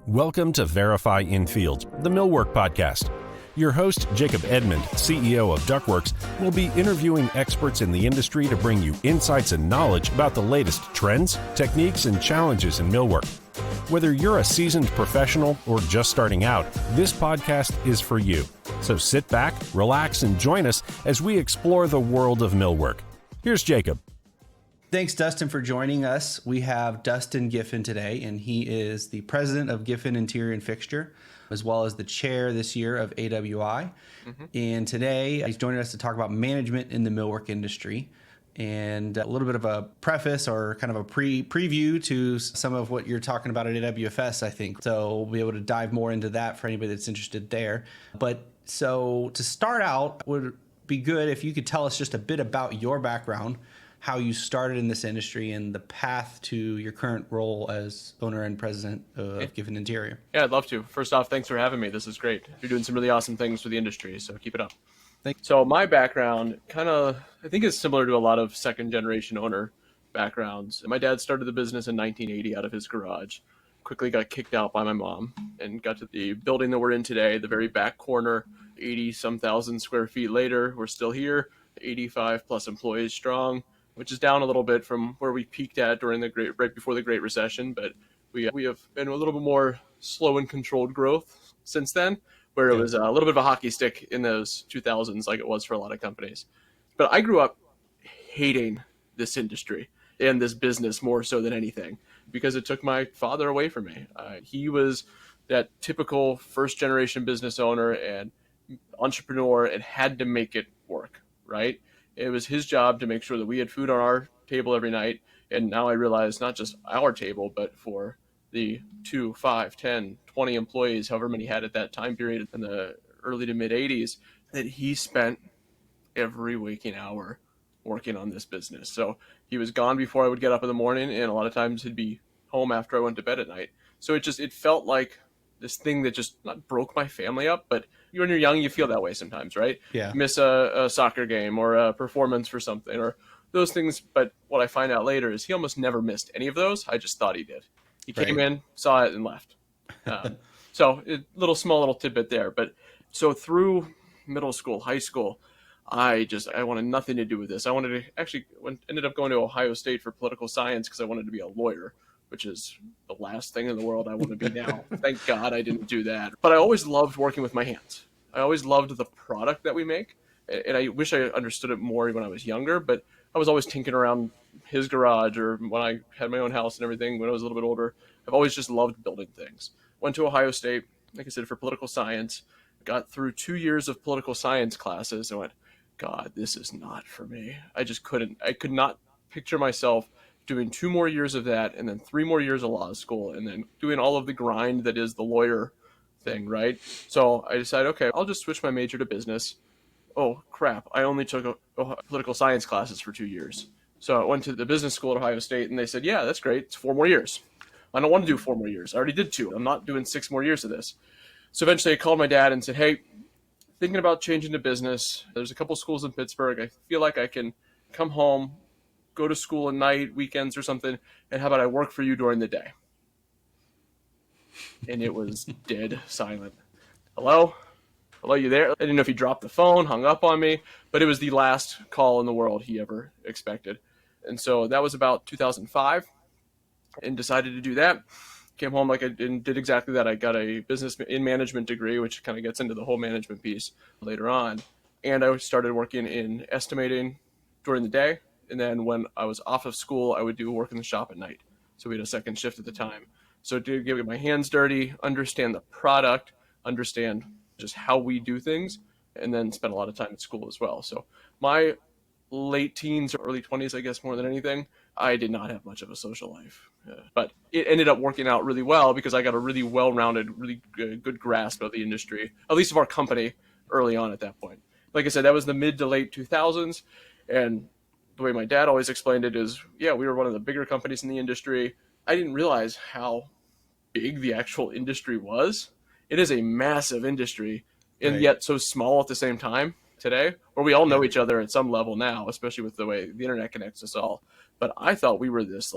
Welcome to Verify Infield, the Millwork podcast. Your host, Jacob Edmond, CEO of Ductworks, will be interviewing experts in the industry to bring you insights and knowledge about the latest trends, techniques, and challenges in millwork. Whether you're a seasoned professional or just starting out, this podcast is for you. So sit back, relax, and join us as we explore the world of millwork. Here's Jacob. Thanks, Dustin, for joining us. We have Dustin Giffin today, and he is the president of Giffin Interior and Fixture, as well as the chair this year of AWI. And today he's joining us to talk about management in the millwork industry and a little bit of a preface or kind of a preview to some of what you're talking about at AWFS, I think. So we'll be able to dive more into that for anybody that's interested there. But so to start out, would be good if you could tell us just a bit about your background, how you started in this industry, and the path to your current role as owner and president of Giffin Interior. Yeah, I'd love to. First off, thanks for having me. This is great. You're doing some really awesome things for the industry, so keep it up. Thanks. So my background I think is similar to a lot of second generation owner backgrounds. My dad started the business in 1980 out of his garage, quickly got kicked out by my mom, and got to the building that we're in today, the very back corner, 80-some thousand square feet later. We're still here, 85 plus employees strong, which is down a little bit from where we peaked at during right before the Great Recession. But we have been a little bit more slow and controlled growth since then, where it was a little bit of a hockey stick in those 2000s, like it was for a lot of companies. But I grew up hating this industry and this business more so than anything, because it took my father away from me. He was that typical first generation business owner and entrepreneur and had to make it work, right? It was his job to make sure that we had food on our table every night. And now I realize not just our table, but for the 2, 5, 10, 20 employees, however many he had at that time period in the early to mid 80s, that he spent every waking hour working on this business. So he was gone before I would get up in the morning, and a lot of times he'd be home after I went to bed at night. So it felt like this thing that just not broke my family up, but when you're young, you feel that way sometimes, right? Yeah. You miss a soccer game or a performance for something or those things. But what I find out later is he almost never missed any of those. I just thought he did. He came in, saw it, and left. So small little tidbit there. But so through middle school, high school, I wanted nothing to do with this. I wanted to ended up going to Ohio State for political science because I wanted to be a lawyer, which is the last thing in the world I want to be now. Thank God I didn't do that. But I always loved working with my hands. I always loved the product that we make. And I wish I understood it more when I was younger, but I was always tinkering around his garage or when I had my own house and everything when I was a little bit older. I've always just loved building things. Went to Ohio State, like I said, for political science. Got through 2 years of political science classes and went, God, this is not for me. I could not picture myself doing 2 more years of that and then 3 more years of law school and then doing all of the grind that is the lawyer thing, right? So I decided, okay, I'll just switch my major to business. Oh, crap. I only took political science classes for 2 years. So I went to the business school at Ohio State and they said, yeah, that's great. It's 4 more years. I don't want to do 4 more years. I already did 2. I'm not doing 6 more years of this. So eventually I called my dad and said, hey, thinking about changing to business. There's a couple schools in Pittsburgh. I feel like I can come home, go to school at night, weekends or something, and how about I work for you during the day? And it was dead silent. Hello? Hello, you there? I didn't know if he dropped the phone, hung up on me, but it was the last call in the world he ever expected. And so that was about 2005 and decided to do that. Came home and did exactly that. I got a business in management degree, which kind of gets into the whole management piece later on. And I started working in estimating during the day. And then when I was off of school, I would do work in the shop at night. So we had a second shift at the time. So to get my hands dirty, understand the product, understand just how we do things, and then spend a lot of time at school as well. So my late teens, early 20s, I guess, more than anything, I did not have much of a social life. But it ended up working out really well because I got a really well-rounded, really good grasp of the industry, at least of our company, early on at that point. Like I said, that was the mid to late 2000s. And the way my dad always explained it is, yeah, we were one of the bigger companies in the industry. I didn't realize how big the actual industry was. It is a massive industry and yet so small at the same time today, where we all know each other at some level now, especially with the way the internet connects us all. But I thought we were this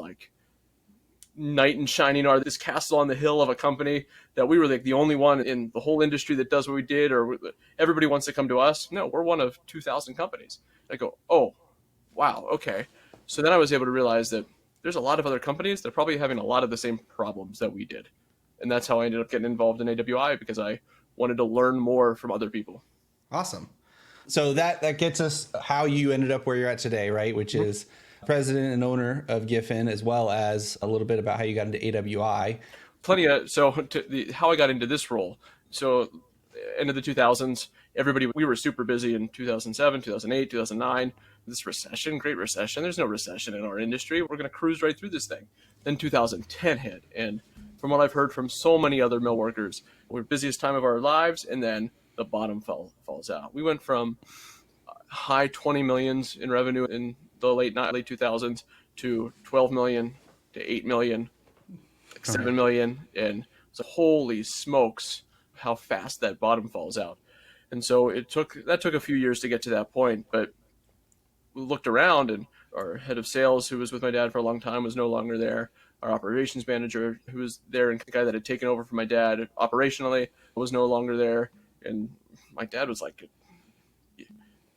knight in shining armor, this castle on the hill of a company that we were like the only one in the whole industry that does what we did, or everybody wants to come to us. No, we're one of 2,000 companies. I go, oh, wow, okay. So then I was able to realize that there's a lot of other companies that are probably having a lot of the same problems that we did. And that's how I ended up getting involved in AWI, because I wanted to learn more from other people. Awesome. So that gets us how you ended up where you're at today, right? Which is president and owner of Giffin, as well as a little bit about how you got into AWI. How I got into this role. So end of the 2000s, we were super busy in 2007, 2008, 2009. This recession, great recession. There's no recession in our industry. We're going to cruise right through this thing. Then 2010 hit. And from what I've heard from so many other mill workers, we're busiest time of our lives. And then the bottom falls out. We went from high 20 millions in revenue in the late 2000s to 12 million to 8 million, like 7 million. And so holy smokes, how fast that bottom falls out. And so that took a few years to get to that point. But we looked around, and our head of sales, who was with my dad for a long time, was no longer there. Our operations manager, who was there, and the guy that had taken over from my dad operationally, was no longer there. And my dad was like,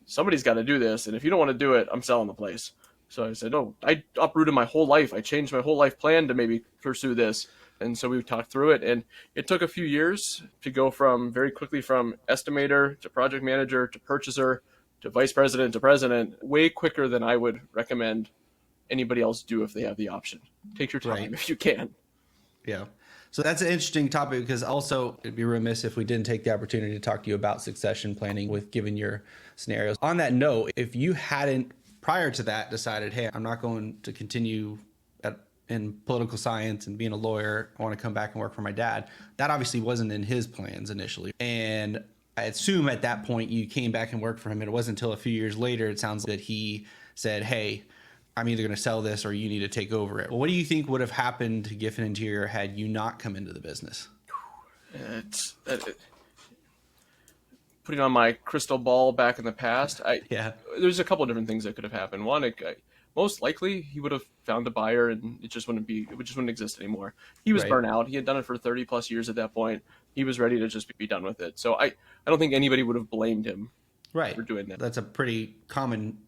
somebody's got to do this. And if you don't want to do it, I'm selling the place. So I said, oh, I uprooted my whole life. I changed my whole life plan to maybe pursue this. And so we talked through it. And it took a few years to go very quickly from estimator to project manager to purchaser to vice president to president, way quicker than I would recommend anybody else do if they have the option. Take your time if you can. Yeah. So that's an interesting topic, because also it'd be remiss if we didn't take the opportunity to talk to you about succession planning with given your scenarios. On that note, if you hadn't prior to that decided, hey, I'm not going to continue in political science and being a lawyer, I want to come back and work for my dad, that obviously wasn't in his plans initially. And I assume at that point you came back and worked for him, and it wasn't until a few years later, it sounds that he said, hey, I'm either going to sell this or you need to take over it. Well, what do you think would have happened to Giffin Interior had you not come into the business? Putting on my crystal ball back in the past, there's a couple of different things that could have happened. One, most likely he would have found a buyer, and it just wouldn't exist anymore. He was burnt out. He had done it for 30 plus years at that point. He was ready to just be done with it. So I don't think anybody would have blamed him for doing that. That's a pretty common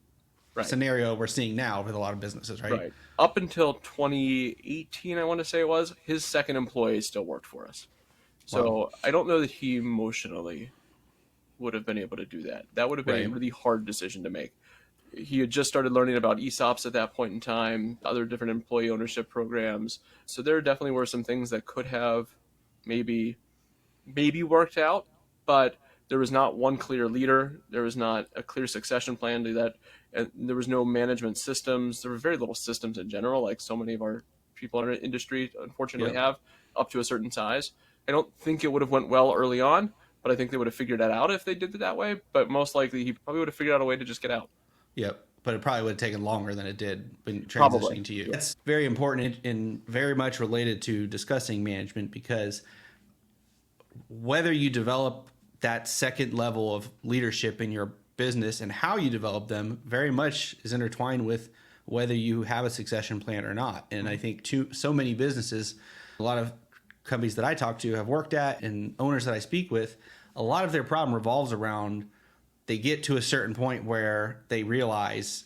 scenario we're seeing now with a lot of businesses, right? Right. Up until 2018, I want to say it was, his second employee still worked for us. So I don't know that he emotionally would have been able to do that. That would have been a really hard decision to make. He had just started learning about ESOPs at that point in time, other different employee ownership programs. So there definitely were some things that could have maybe worked out, but there was not one clear leader. There was not a clear succession plan to that. And there was no management systems. There were very little systems in general, like so many of our people in our industry, unfortunately, have up to a certain size. I don't think it would have went well early on, but I think they would have figured that out if they did it that way. But most likely, he probably would have figured out a way to just get out. Yep. But it probably would have taken longer than it did when transitioning to you. It's very important and very much related to discussing management, because whether you develop that second level of leadership in your business and how you develop them very much is intertwined with whether you have a succession plan or not. And I think so many businesses, a lot of companies that I talk to have worked at, and owners that I speak with, a lot of their problem revolves around they get to a certain point where they realize,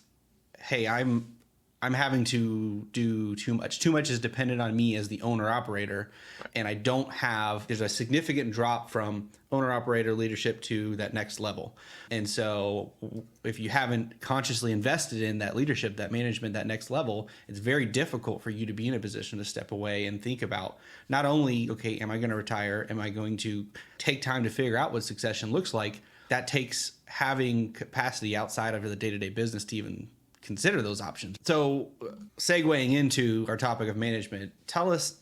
hey, I'm having to do too much. Too much is dependent on me as the owner operator. And there's a significant drop from owner operator leadership to that next level. And so if you haven't consciously invested in that leadership, that management, that next level, it's very difficult for you to be in a position to step away and think about not only, okay, am I going to retire? Am I going to take time to figure out what succession looks like? That takes having capacity outside of the day-to-day business to even consider those options. So segueing into our topic of management, tell us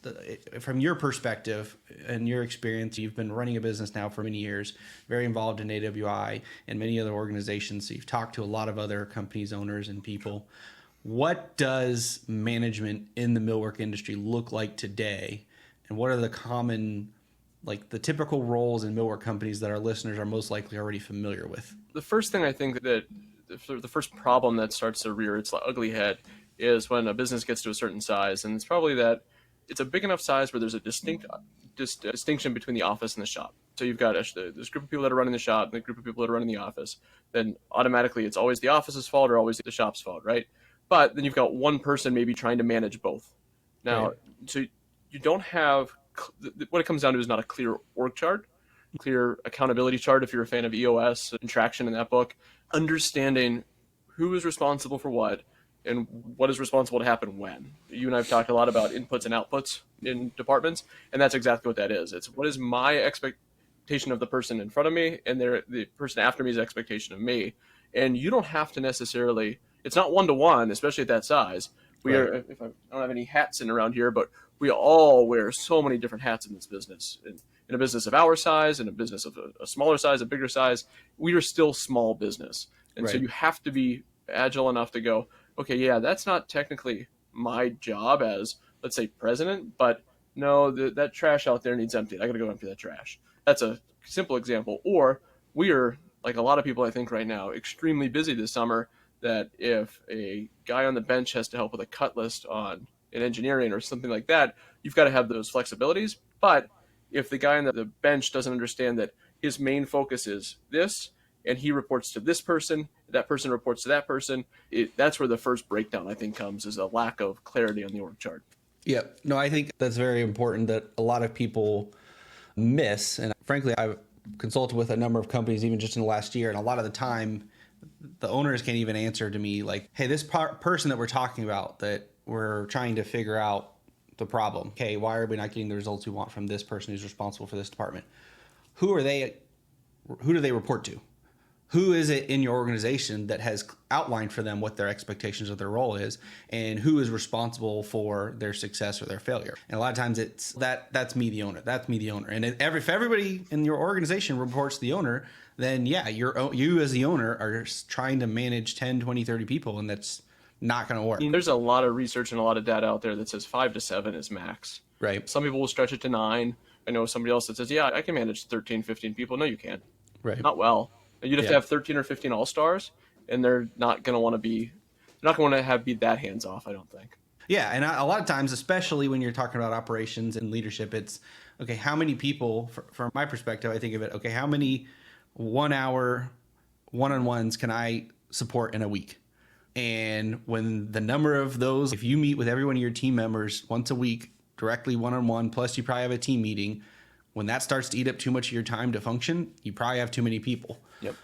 from your perspective and your experience, you've been running a business now for many years, very involved in AWI and many other organizations. So you've talked to a lot of other companies, owners, and people. What does management in the millwork industry look like today? And what are the common, the typical roles in millwork companies that our listeners are most likely already familiar with? The first thing I think that the first problem that starts to rear its ugly head is when a business gets to a certain size. And it's probably that it's a big enough size where there's a distinction between the office and the shop. So you've got this group of people that are running the shop and the group of people that are running the office. Then automatically it's always the office's fault or always the shop's fault, right? But then you've got one person maybe trying to manage both. Now, Right. so you don't have, what it comes down to is not a clear org chart, clear accountability chart if you're a fan of EOS and traction in that book. Understanding who is responsible for what and what is responsible to happen when. You and I have talked a lot about inputs and outputs in departments, and that's exactly what that is. It's what is my expectation of the person in front of me and the person after me's expectation of me. And you don't have to necessarily, it's not one-to-one, especially at that size. We are, if I don't have any hats in around here, but we all wear so many different hats in this business. In a business of our size, in a business of a smaller size, a bigger size, we are still small business. And so you have to be agile enough to go, okay, yeah, that's not technically my job as, let's say, president, but no, that trash out there needs emptied. I got to go empty that trash. That's a simple example. Or we are, like a lot of people I think right now, extremely busy this summer, that if a guy on the bench has to help with a cut list on an engineering or something like that, you've got to have those flexibilities. But if the guy on the bench doesn't understand that his main focus is this, and he reports to this person, that person reports to that person, that's where the first breakdown, I think, comes, is a lack of clarity on the org chart. Yeah, no, I think that's very important that a lot of people miss. And frankly, I've consulted with a number of companies, even just in the last year. And a lot of the time, the owners can't even answer to me like, hey, this person that we're talking about, that we're trying to figure out the problem. Okay, why are we not getting the results we want from this person who's responsible for this department? Who are they? Who do they report to? Who is it in your organization that has outlined for them what their expectations of their role is, and who is responsible for their success or their failure? And a lot of times it's that's me, the owner. That's me, the owner. And if everybody in your organization reports to the owner, then yeah, you as the owner are trying to manage 10, 20, 30 people, and that's not going to work. There's a lot of research and a lot of data out there that says 5 to 7 is max. Right. Some people will stretch it to 9. I know somebody else that says, yeah, I can manage 13, 15 people. No, you can't. Right. Not well. You'd have to have 13 or 15 all-stars, and they're not going to want to be that hands-off, I don't think. Yeah, and a lot of times, especially when you're talking about operations and leadership, it's, okay, how many people, from my perspective, I think of it, okay, how many 1-hour one-on-ones can I support in a week? And when the number of those, if you meet with every one of your team members once a week, directly one-on-one, plus you probably have a team meeting, when that starts to eat up too much of your time to function, you probably have too many people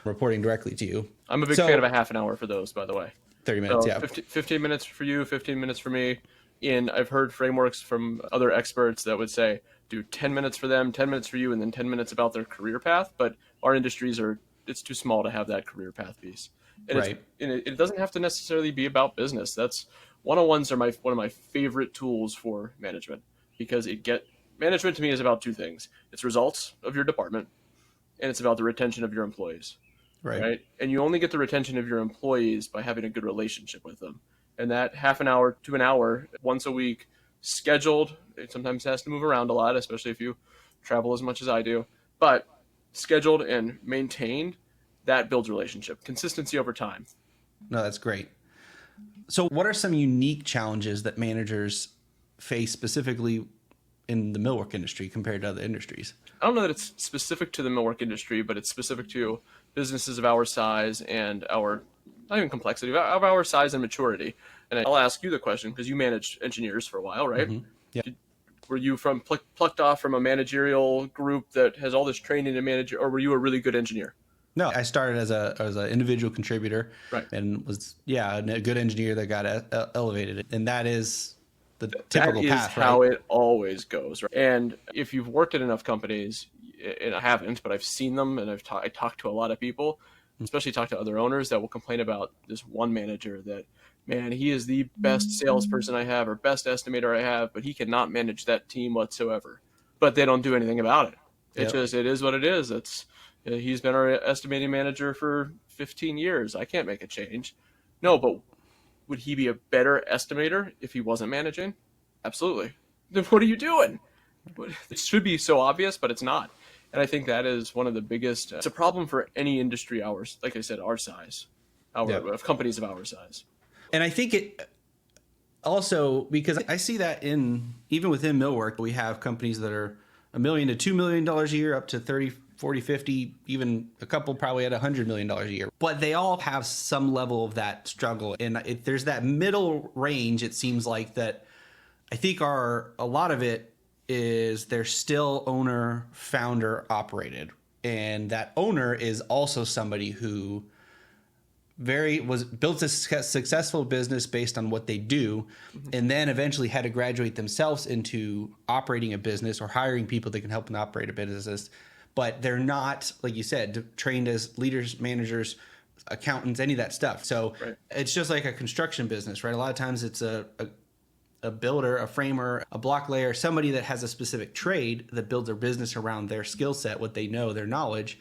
reporting directly to you. I'm a big fan of a half an hour for those, by the way. 30 minutes, so 15 minutes for you, 15 minutes for me. And I've heard frameworks from other experts that would say, do 10 minutes for them, 10 minutes for you, and then 10 minutes about their career path. But our industries it's too small to have that career path piece. And it doesn't have to necessarily be about business. That's one-on-ones are one of my favorite tools for management, because management to me is about two things. It's results of your department, and it's about the retention of your employees. Right. And you only get the retention of your employees by having a good relationship with them. And that half an hour to an hour once a week, scheduled, it sometimes has to move around a lot, especially if you travel as much as I do, but scheduled and maintained, that builds relationship, consistency over time. No, that's great. So what are some unique challenges that managers face specifically in the millwork industry compared to other industries? I don't know that it's specific to the millwork industry, but it's specific to businesses of our size and not even complexity, of our size and maturity. And I'll ask you the question, because you managed engineers for a while, right? Mm-hmm. Yeah. Were you plucked off from a managerial group that has all this training to manage, or were you a really good engineer? No, I started as an individual contributor, and was a good engineer that got elevated, and that is the typical path. That is how it always goes. Right? And if you've worked at enough companies, and I haven't, but I've seen them, and I talked to a lot of people, especially talk to other owners that will complain about this one manager that, man, he is the best salesperson I have or best estimator I have, but he cannot manage that team whatsoever. But they don't do anything about it. It is what it is. He's been our estimating manager for 15 years. I can't make a change. No, but would he be a better estimator if he wasn't managing? Absolutely. Then what are you doing? It should be so obvious, but it's not. And I think that is one of the biggest. It's a problem for any industry like I said, our size, of companies of our size. And I think Also, because I see that even within Millwork, we have companies that are $1 million to $2 million a year up to 30, 40, 50, even a couple probably at $100 million a year. But they all have some level of that struggle. And there's that middle range, it seems like, that I think a lot of it is they're still owner, founder, operated. And that owner is also somebody who built a successful business based on what they do, and then eventually had to graduate themselves into operating a business or hiring people that can help them operate a business. But they're not, like you said, trained as leaders, managers, accountants, any of that stuff. So It's just like a construction business, right? A lot of times it's a builder, a framer, a block layer, somebody that has a specific trade that builds their business around their skill set, what they know, their knowledge.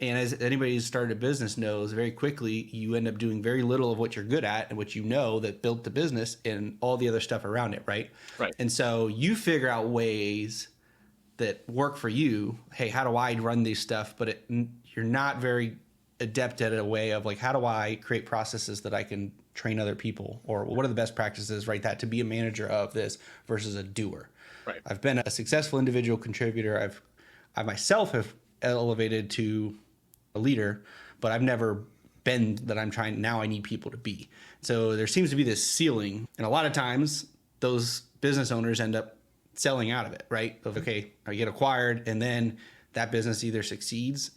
And as anybody who's started a business knows, very quickly you end up doing very little of what you're good at and what you know that built the business and all the other stuff around it, right? Right. And so you figure out ways that work for you. Hey, how do I run these stuff? But you're not very adept at a way of like, how do I create processes that I can train other people? Or what are the best practices, right? That to be a manager of this versus a doer. Right. I've been a successful individual contributor. I myself have elevated to a leader, but I've never been that I'm trying. Now I need people to be. So there seems to be this ceiling. And a lot of times those business owners end up selling out of it, right? Of, okay, I get acquired and then that business either succeeds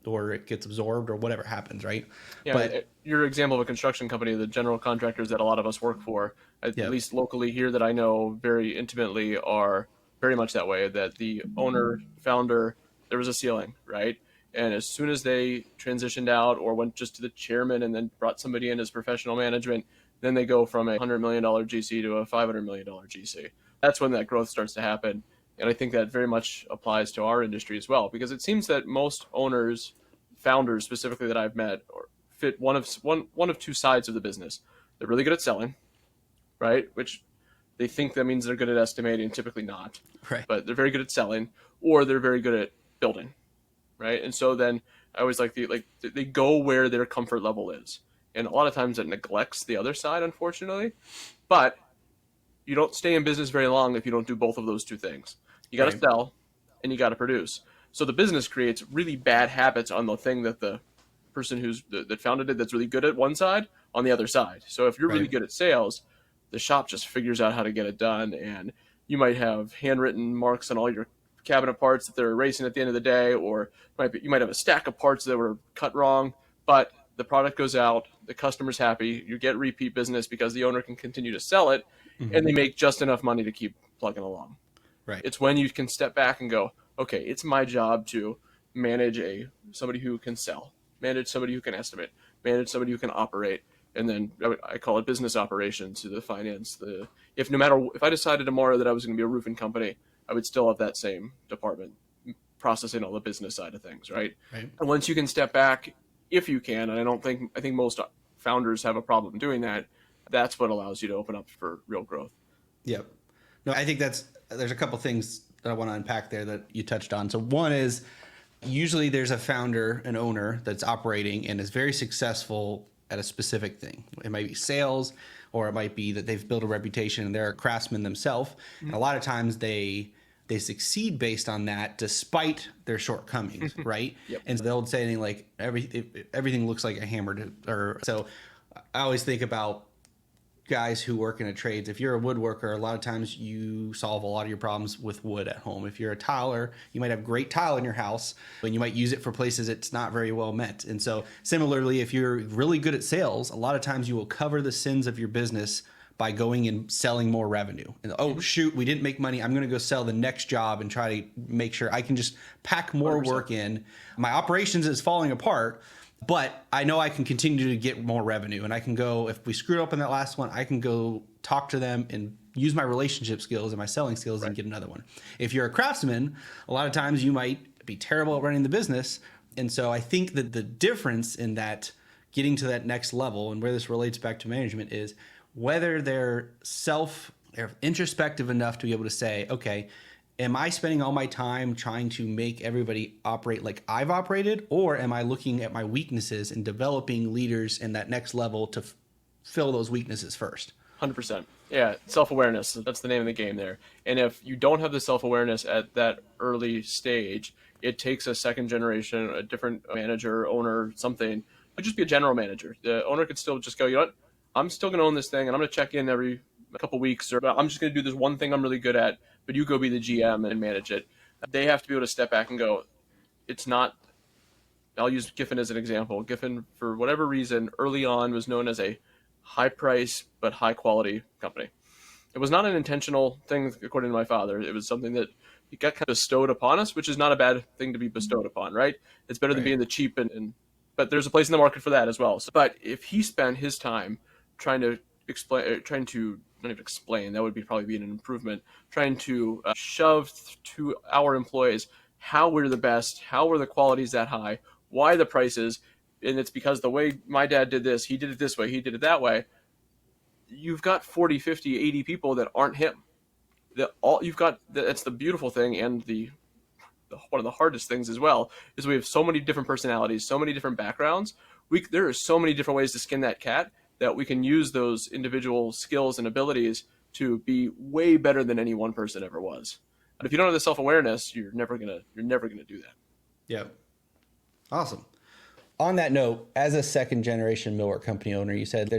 or it gets absorbed or whatever happens, right? Yeah, but your example of a construction company, the general contractors that a lot of us work for, at least locally here that I know very intimately, are very much that way, that the owner, founder, there was a ceiling, right? And as soon as they transitioned out or went just to the chairman and then brought somebody in as professional management, then they go from a $100 million GC to a $500 million GC. That's when that growth starts to happen. And I think that very much applies to our industry as well, because it seems that most owners, founders specifically that I've met, fit one of two sides of the business. They're really good at selling, right? Which they think that means they're good at estimating, typically not. Right. But they're very good at selling, or they're very good at building. Right. And so then I always they go where their comfort level is. And a lot of times it neglects the other side, unfortunately. But you don't stay in business very long if you don't do both of those two things. You got to sell and you got to produce. So the business creates really bad habits on the thing that the person that founded it that's really good at one side on the other side. So if you're really good at sales, the shop just figures out how to get it done. And you might have handwritten marks on all your cabinet parts that they're erasing at the end of the day, or you might have a stack of parts that were cut wrong, but the product goes out, the customer's happy, you get repeat business because the owner can continue to sell it, and they make just enough money to keep plugging along. Right. It's when you can step back and go, okay, it's my job to manage somebody who can sell, manage somebody who can estimate, manage somebody who can operate, and then I call it business operations, the finance. If I decided tomorrow that I was going to be a roofing company, I would still have that same department processing all the business side of things, right? And once you can step back, if you can, and I think most founders have a problem doing that, that's what allows you to open up for real growth. Yep. No, I think there's a couple things that I want to unpack there that you touched on. So one is usually there's a founder, an owner that's operating and is very successful at a specific thing. It might be sales, or it might be that they've built a reputation and they're a craftsman themselves. And a lot of times they succeed based on that despite their shortcomings, right? And the old saying, like, everything looks like a hammer so I always think about guys who work in a trades. If you're a woodworker, a lot of times you solve a lot of your problems with wood at home. If you're a tiler, you might have great tile in your house, but you might use it for places it's not very well meant. And so similarly, if you're really good at sales, a lot of times you will cover the sins of your business by going and selling more revenue. And, oh, shoot, we didn't make money. I'm going to go sell the next job and try to make sure I can just pack more 100%. Work in. My operations is falling apart, but I know I can continue to get more revenue. And I can go, if we screwed up in that last one, I can go talk to them and use my relationship skills and my selling skills and get another one. If you're a craftsman, a lot of times you might be terrible at running the business. And so I think that the difference in that getting to that next level, and where this relates back to management, is whether they're introspective enough to be able to say, okay, am I spending all my time trying to make everybody operate like I've operated, or am I looking at my weaknesses and developing leaders in that next level to fill those weaknesses first? 100%. Yeah, self-awareness. That's the name of the game there. And if you don't have the self-awareness at that early stage, it takes a second generation, a different manager, owner, something. It could just be a general manager. The owner could still just go, you know what? I'm still going to own this thing, and I'm going to check in every couple weeks, or I'm just going to do this one thing I'm really good at, but you go be the GM and manage it. They have to be able to step back and go, it's not. I'll use Giffin as an example. Giffin, for whatever reason, early on was known as a high price but high quality company. It was not an intentional thing, according to my father. It was something that he got kind of bestowed upon us, which is not a bad thing to be bestowed upon, right? It's better than being the cheap, but there's a place in the market for that as well. So, but if he spent his time trying to not even explain, that would probably be an improvement, trying to shove to our employees how we're the best, how we're the qualities that high, why the prices, and it's because the way my dad did this, he did it this way, he did it that way. You've got 40, 50, 80 people that aren't him. That's the beautiful thing, and the one of the hardest things as well, is we have so many different personalities, so many different backgrounds. There are so many different ways to skin that cat that we can use those individual skills and abilities to be way better than any one person ever was. But if you don't have the self-awareness, you're never gonna do that. Yeah. Awesome. On that note, as a second generation millwork company owner, you said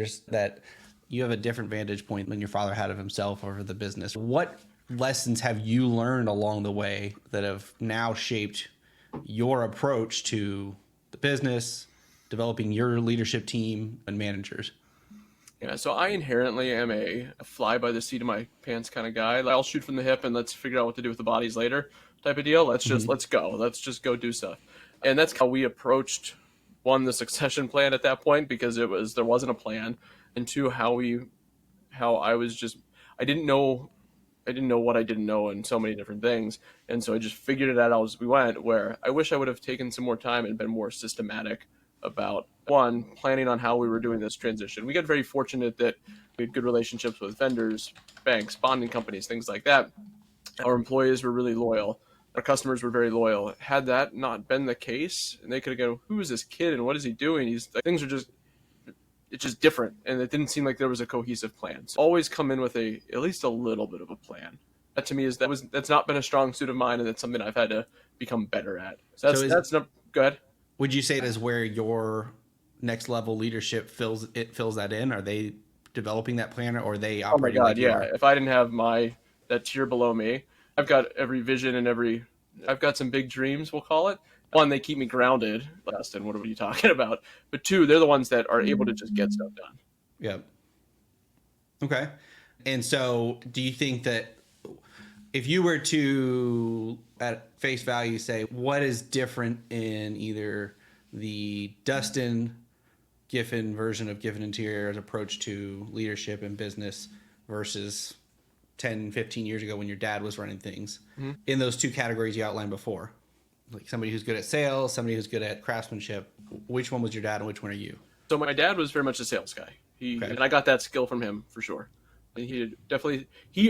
you have a different vantage point than your father had of himself over the business. What lessons have you learned along the way that have now shaped your approach to the business, developing your leadership team and managers? Yeah, so I inherently am a fly by the seat of my pants kind of guy. I'll shoot from the hip and let's figure out what to do with the bodies later type of deal. Let's go. Let's just go do stuff. And that's how we approached, one, the succession plan at that point, because there wasn't a plan, and two, I didn't know what I didn't know in so many different things. And so I just figured it out as we went, where I wish I would have taken some more time and been more systematic about, one, planning on how we were doing this transition. We got very fortunate that we had good relationships with vendors, banks, bonding companies, things like that. Our employees were really loyal. Our customers were very loyal. Had that not been the case, and they could have gone, who is this kid and what is he doing? It's just different. And it didn't seem like there was a cohesive plan. So always come in with at least a little bit of a plan. That to me that's not been a strong suit of mine, and it's something I've had to become better at. Go ahead. Would you say that is where your next level leadership fills that in? Are they developing that plan, or are they operating? Oh my God, yeah. If I didn't have that tier below me, I've got every vision and I've got some big dreams, we'll call it. One, they keep me grounded. Dustin, what are you talking about? But two, they're the ones that are able to just get stuff done. Yeah. Okay. And so do you think that if you were to, at face value, say what is different in either the Dustin Giffin version of Giffin Interior's approach to leadership and business versus 10, 15 years ago when your dad was running things, in those two categories you outlined before, like somebody who's good at sales, somebody who's good at craftsmanship, which one was your dad and which one are you? So my dad was very much a sales guy. And I got that skill from him for sure. He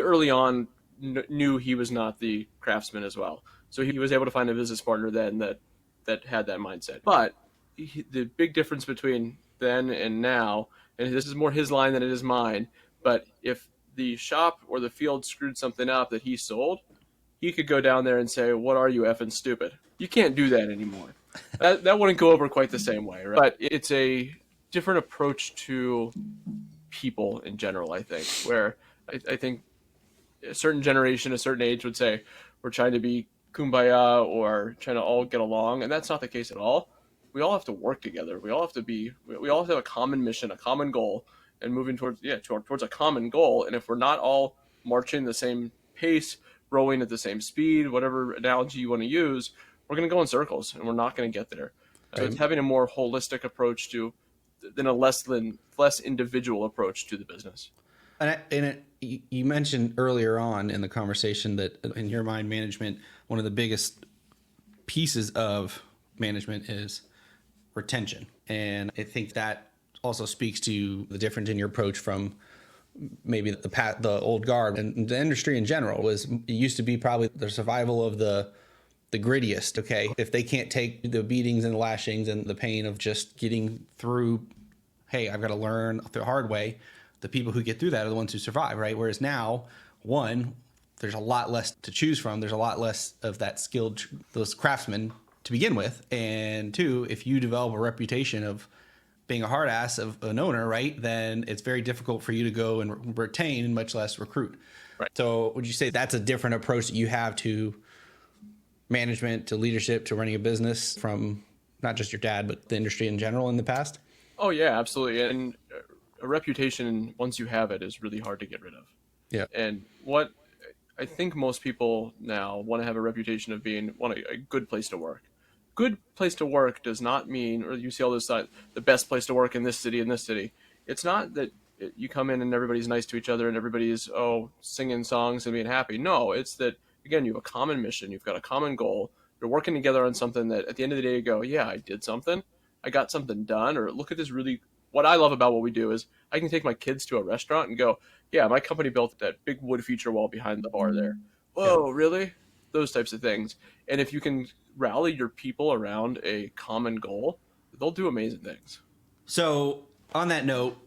early on knew he was not the craftsman as well. So he was able to find a business partner then that had that mindset. But the big difference between then and now, and this is more his line than it is mine, but if the shop or the field screwed something up that he sold, he could go down there and say, what are you effing stupid? You can't do that anymore. That wouldn't go over quite the same way, right? But it's a different approach to people in general, I think, where I think a certain generation, a certain age would say we're trying to be kumbaya or trying to all get along, and that's not the case at all. We all have to work together. We all have to have a common mission, a common goal, and moving towards a common goal. And if we're not all marching the same pace, rowing at the same speed, whatever analogy you want to use, we're going to go in circles and we're not going to get there. Right. So it's having a more holistic approach than a less individual approach to the business. You mentioned earlier on in the conversation that in your mind, management, one of the biggest pieces of management is retention. And I think that also speaks to the difference in your approach from maybe the old guard and the industry in general. It used to be probably the survival of the grittiest. Okay, if they can't take the beatings and the lashings and the pain of just getting through, hey, I've got to learn the hard way, the people who get through that are the ones who survive, right? Whereas now, one, there's a lot less to choose from. There's a lot less of that skilled, those craftsmen to begin with. And two, if you develop a reputation of being a hard ass of an owner, right, then it's very difficult for you to go and retain and much less recruit. Right. So would you say that's a different approach that you have to management, to leadership, to running a business from not just your dad, but the industry in general in the past? Oh yeah, absolutely. And a reputation, once you have it, is really hard to get rid of. Yeah. And what I think most people now want to have a reputation of being a good place to work. Good place to work does not mean, or you see all this the best place to work in this city, It's not that you come in and everybody's nice to each other and everybody's singing songs and being happy. No, it's that, again, you have a common mission, you've got a common goal, you're working together on something that at the end of the day you go, yeah, I did something, I got something done, or look at this really. What I love about what we do is I can take my kids to a restaurant and go, yeah, my company built that big wood feature wall behind the bar there. Whoa, really? Those types of things. And if you can rally your people around a common goal, they'll do amazing things. So on that note,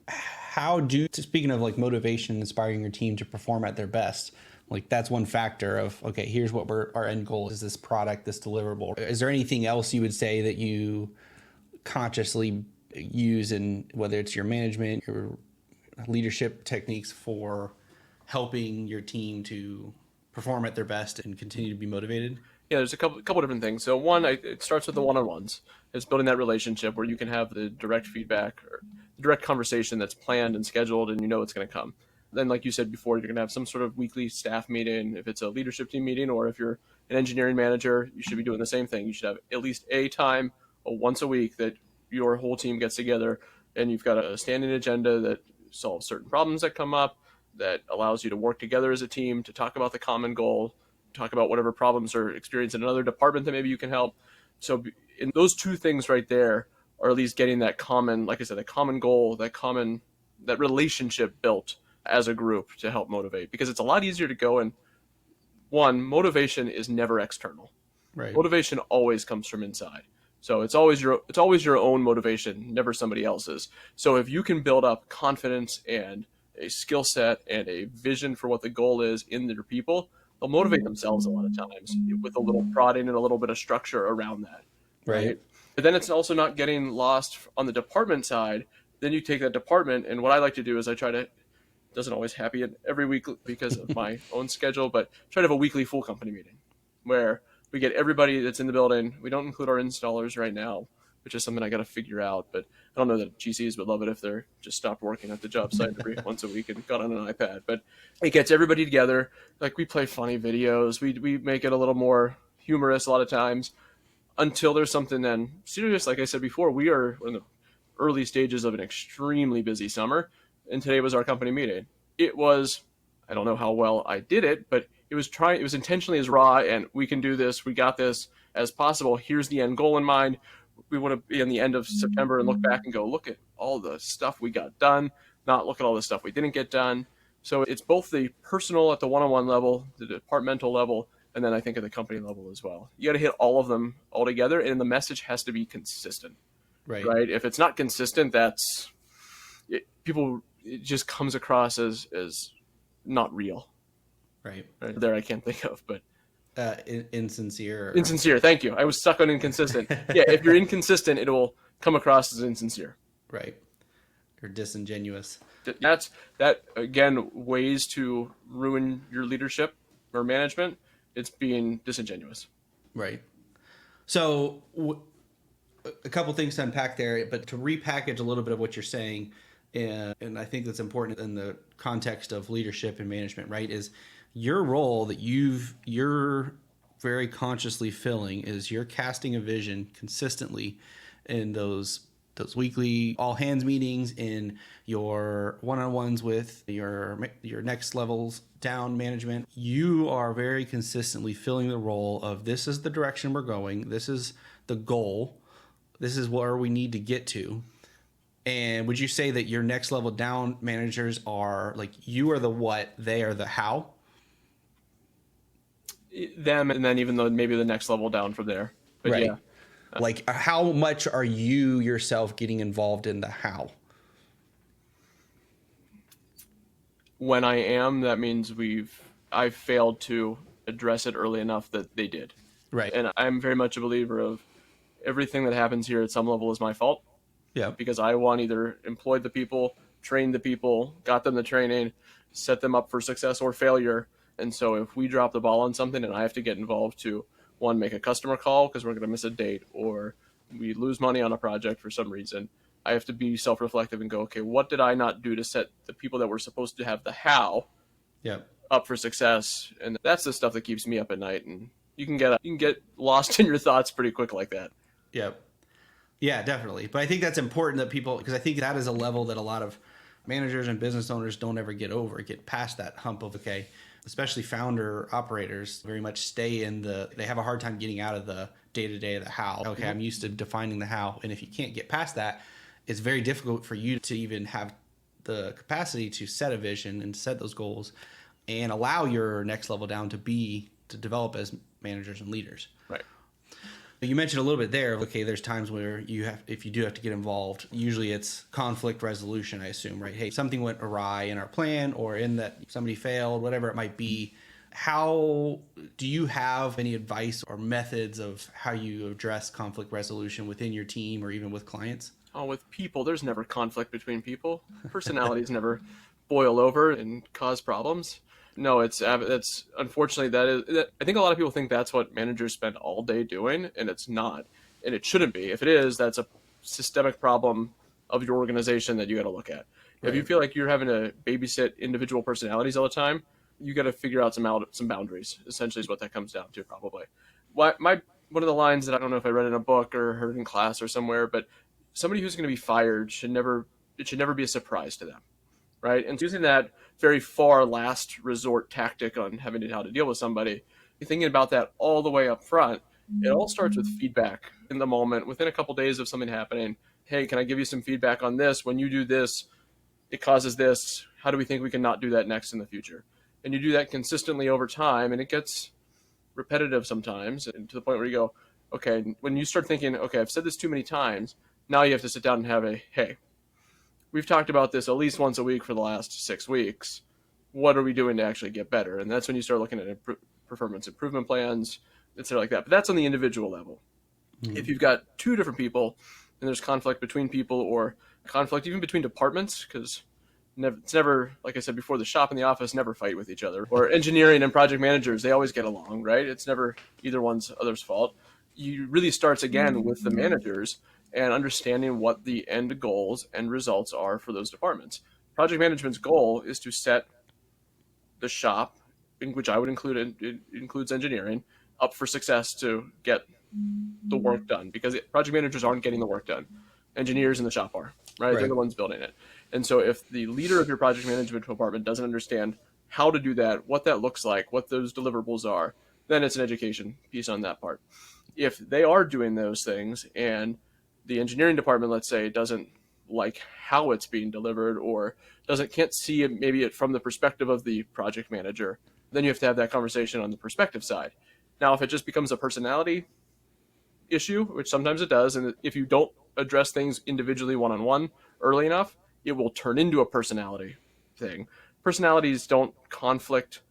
speaking of like motivation, inspiring your team to perform at their best, like that's one factor of, okay, here's what our end goal is, this product, this deliverable. Is there anything else you would say that you consciously use in, whether it's your management, your leadership techniques for helping your team to perform at their best and continue to be motivated? Yeah, there's a couple different things. So one, it starts with the one-on-ones. It's building that relationship where you can have the direct feedback or the direct conversation that's planned and scheduled, and you know it's going to come. Then, like you said before, you're going to have some sort of weekly staff meeting. If it's a leadership team meeting, or if you're an engineering manager, you should be doing the same thing. You should have at least a time, once a week, that your whole team gets together and you've got a standing agenda that solves certain problems that come up, that allows you to work together as a team to talk about the common goal, talk about whatever problems are experienced in another department that maybe you can help. So in those two things right there, or at least getting that common, like I said, that common goal, that relationship built as a group to help motivate, because it's a lot easier to go and motivation is never external. Right. Motivation always comes from inside. So it's always your own motivation, never somebody else's. So if you can build up confidence and a skill set and a vision for what the goal is in their people, they'll motivate themselves a lot of times with a little prodding and a little bit of structure around that. Right. But then it's also not getting lost on the department side. Then you take that department, and what I like to do is I try to, doesn't always happen every week because of my own schedule, but try to have a weekly full company meeting where we get everybody that's in the building. We don't include our installers right now, which is something I got to figure out. But I don't know that GCs would love it if they're just stopped working at the job site every once a week and got on an iPad. But it gets everybody together. Like, we play funny videos. We make it a little more humorous a lot of times until there's something then serious. Like I said before, we are in the early stages of an extremely busy summer. And today was our company meeting. It was, I don't know how well I did it, but it was intentionally as raw and we can do this, we got this as possible. Here's the end goal in mind. We want to be in the end of September and look back and go, look at all the stuff we got done, not look at all the stuff we didn't get done. So it's both the personal at the one-on-one level, the departmental level, and then I think at the company level as well. You got to hit all of them all together, and the message has to be consistent. Right? If it's not consistent, it just comes across as not real. Right. There I can't think of, but insincere. Insincere. Thank you. I was stuck on inconsistent. Yeah. If you're inconsistent, it will come across as insincere. Right. Or disingenuous. That again, ways to ruin your leadership or management. It's being disingenuous. Right. So a couple things to unpack there, but to repackage a little bit of what you're saying, and I think that's important in the context of leadership and management, right, is your role that you're very consciously filling is you're casting a vision consistently in those weekly all hands meetings, in your one-on-ones with your next levels down management. You are very consistently filling the role of, this is the direction we're going, this is the goal, this is where we need to get to. And would you say that your next level down managers are like, you are the what, they are the how? Them, and then even though maybe the next level down from there. But right. Yeah. Like, how much are you yourself getting involved in the how? when I am, that means I've failed to address it early enough that they did. Right. And I'm very much a believer of everything that happens here at some level is my fault. Yeah. Because I either employed the people, trained the people, got them the training, set them up for success or failure. And so if we drop the ball on something and I have to get involved to, one, make a customer call because we're going to miss a date, or we lose money on a project for some reason, I have to be self-reflective and go, okay, what did I not do to set the people that were supposed to have the how up for success? And that's the stuff that keeps me up at night. And you can get lost in your thoughts pretty quick like that. Yep. Yeah, definitely. But I think that's important that people, because I think that is a level that a lot of managers and business owners don't ever get past that hump of, okay, especially founder operators very much stay in they have a hard time getting out of the day-to-day of the how. Okay, I'm used to defining the how. And if you can't get past that, it's very difficult for you to even have the capacity to set a vision and set those goals and allow your next level down to develop as managers and leaders. Right. You mentioned a little bit there, okay, there's times where if you do have to get involved, usually it's conflict resolution, I assume, right? Hey, something went awry in our plan or in that somebody failed, whatever it might be. How do you have any advice or methods of how you address conflict resolution within your team or even with clients? Oh, with people, there's never conflict between people. Personalities never boil over and cause problems. No, it's unfortunately I think a lot of people think that's what managers spend all day doing, and it's not, and it shouldn't be. If it is, that's a systemic problem of your organization that you got to look at. Right. If you feel like you're having to babysit individual personalities all the time, you got to figure out some boundaries. Essentially, is what that comes down to, probably. One of the lines that I don't know if I read in a book or heard in class or somewhere, but somebody who's going to be fired should never be a surprise to them. Right. And using that very far last resort tactic on having how to deal with somebody, you're thinking about that all the way up front. It all starts with feedback in the moment, within a couple of days of something happening. Hey, can I give you some feedback on this? When you do this, it causes this. How do we think we can not do that next in the future? And you do that consistently over time, and it gets repetitive sometimes, and to the point where you go, okay, when you start thinking, okay, I've said this too many times, now you have to sit down and have hey, we've talked about this at least once a week for the last 6 weeks. What are we doing to actually get better? And that's when you start looking at performance improvement plans, etc. like that. But that's on the individual level. Mm-hmm. If you've got two different people and there's conflict between people or conflict even between departments, because it's never, like I said before, the shop and the office never fight with each other. Or engineering and project managers, they always get along, right? It's never either one's other's fault. You really starts again with the managers and understanding what the end goals and results are for those departments. Project management's goal is to set the shop, in which I would include, it includes engineering, up for success to get the work done, because project managers aren't getting the work done. Engineers in the shop are, right? They're the ones building it. And so if the leader of your project management department doesn't understand how to do that, what that looks like, what those deliverables are, then it's an education piece on that part. If they are doing those things and the engineering department, let's say, doesn't like how it's being delivered or can't see it, maybe it from the perspective of the project manager, then you have to have that conversation on the perspective side. Now, if it just becomes a personality issue, which sometimes it does, and if you don't address things individually one-on-one early enough, it will turn into a personality thing. Personalities don't conflict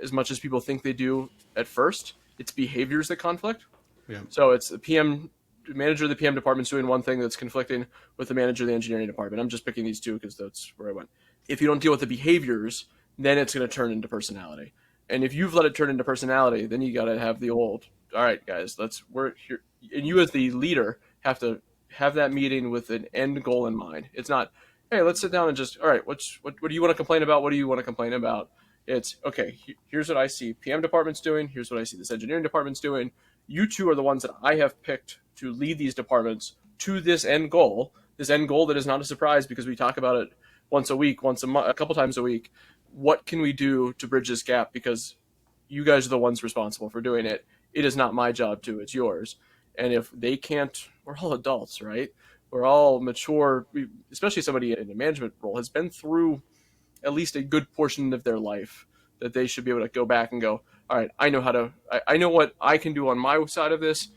as much as people think they do at first. It's behaviors that conflict. Yeah. So it's the manager of the PM department's doing one thing that's conflicting with the manager of the engineering department. I'm just picking these two because that's where I went. If you don't deal with the behaviors, then it's going to turn into personality. And if you've let it turn into personality, then you got to have the old, all right, guys, we're here. And you as the leader have to have that meeting with an end goal in mind. It's not, hey, let's sit down and just, all right, what do you want to complain about? What do you want to complain about? It's, okay, here's what I see PM department's doing. Here's what I see this engineering department's doing. You two are the ones that I have picked to lead these departments to this end goal that is not a surprise because we talk about it once a week, once a month, a couple times a week. What can we do to bridge this gap? Because you guys are the ones responsible for doing it. It is not my job to, it's yours. And if they can't, we're all adults, right? We're all mature, especially somebody in a management role has been through at least a good portion of their life, that they should be able to go back and go, all right, I know what I can do on my side of this.